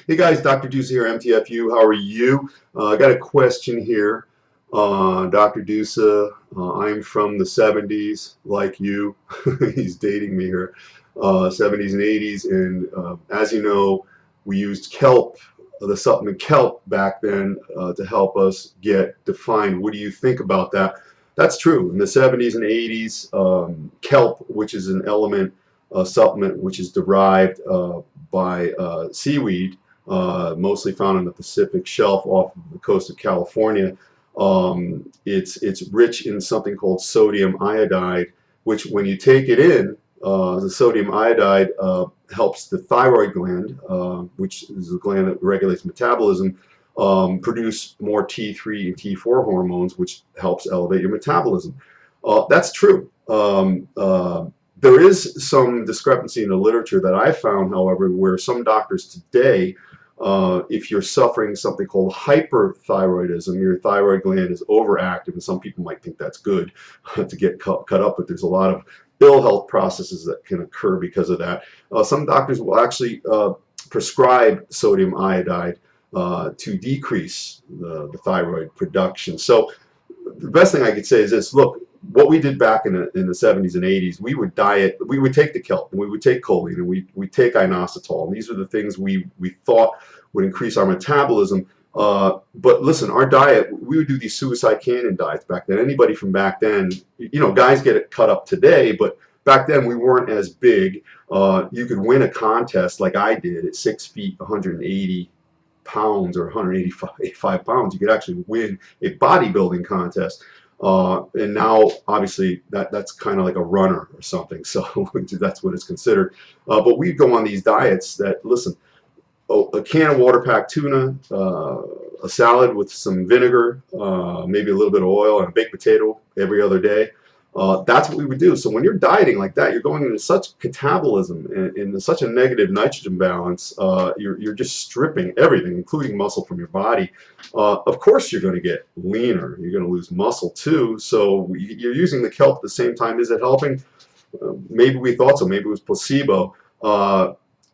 Hey guys, Dr. Deuce here, MTFU. How are you? I got a question here. Dr. Deuce, I'm from the 70s, like you. He's dating me here. 70s and 80s, and as you know, we used kelp, the supplement kelp back then to help us get defined. What do you think about that? That's true. In the 70s and 80s, kelp, which is an element supplement which is derived by seaweed, mostly found on the Pacific shelf off the coast of California. It's rich in something called sodium iodide, which when you take it in, the sodium iodide helps the thyroid gland, which is the gland that regulates metabolism, produce more T3 and T4 hormones, which helps elevate your metabolism. That's true. There is some discrepancy in the literature that I found, however, where some doctors today, if you're suffering something called hyperthyroidism, your thyroid gland is overactive, and some people might think that's good to get cut up, but there's a lot of ill health processes that can occur because of that. Some doctors will actually prescribe sodium iodide to decrease the thyroid production. So the best thing I could say is this: look, what we did back in the 70s and 80s, we would take the kelp, and we would take choline, and we take inositol, and these are the things we thought would increase our metabolism. But listen, our diet, we would do these suicide canyon diets back then. Anybody from back then, you know, guys get it cut up today, but back then we weren't as big. You could win a contest like I did at 6 feet, 180 pounds or 185 pounds. You could actually win a bodybuilding contest. And now, obviously, that's kind of like a runner or something. So that's what it's considered. But we go on these diets that, listen, a can of water-packed tuna, a salad with some vinegar, maybe a little bit of oil, and a baked potato every other day. That's what we would do. So when you're dieting like that, you're going into such catabolism and in such a negative nitrogen balance. You're just stripping everything, including muscle, from your body. Of course, you're going to get leaner. You're going to lose muscle too. So you're using the kelp at the same time. Is it helping? Maybe we thought so. Maybe it was placebo.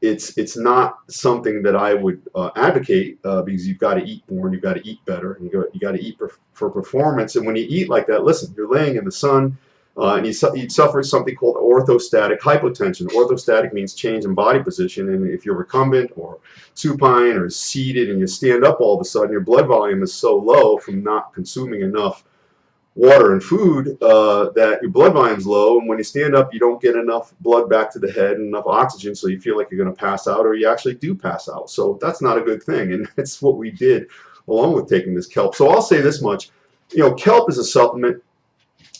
It's not something that I would advocate because you've got to eat more and you've got to eat better and you got to eat for performance. And when you eat like that, listen, you're laying in the sun. And you suffer something called orthostatic hypotension. Orthostatic means change in body position, and if you're recumbent or supine or seated and you stand up, all of a sudden your blood volume is so low from not consuming enough water and food that your blood volume's low, and when you stand up you don't get enough blood back to the head and enough oxygen, so you feel like you're going to pass out, or you actually do pass out. So that's not a good thing, and that's what we did along with taking this kelp. So I'll say this much, you know, kelp is a supplement.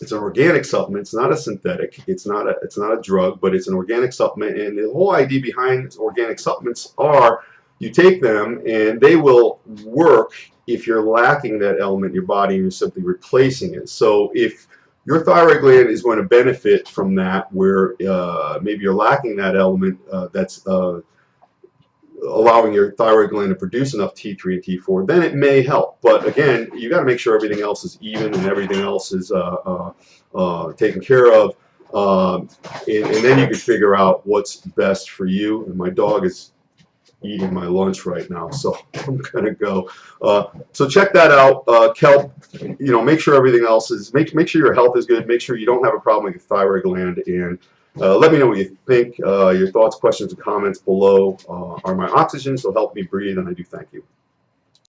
It's an organic supplement. It's not a synthetic. It's not a drug, but it's an organic supplement. And the whole idea behind organic supplements are you take them and they will work if you're lacking that element in your body and you're simply replacing it. So if your thyroid gland is going to benefit from that, where maybe you're lacking that element that's allowing your thyroid gland to produce enough T3 and T4, then it may help. But again, you got to make sure everything else is even and everything else is taken care of, and then you can figure out what's best for you. And my dog is eating my lunch right now, so I'm gonna go. So check that out. Kelp, you know, make sure everything else is, make sure your health is good, make sure you don't have a problem with your thyroid gland, and let me know what you think. Your thoughts, questions, and comments below are my oxygen, so help me breathe, and I do thank you.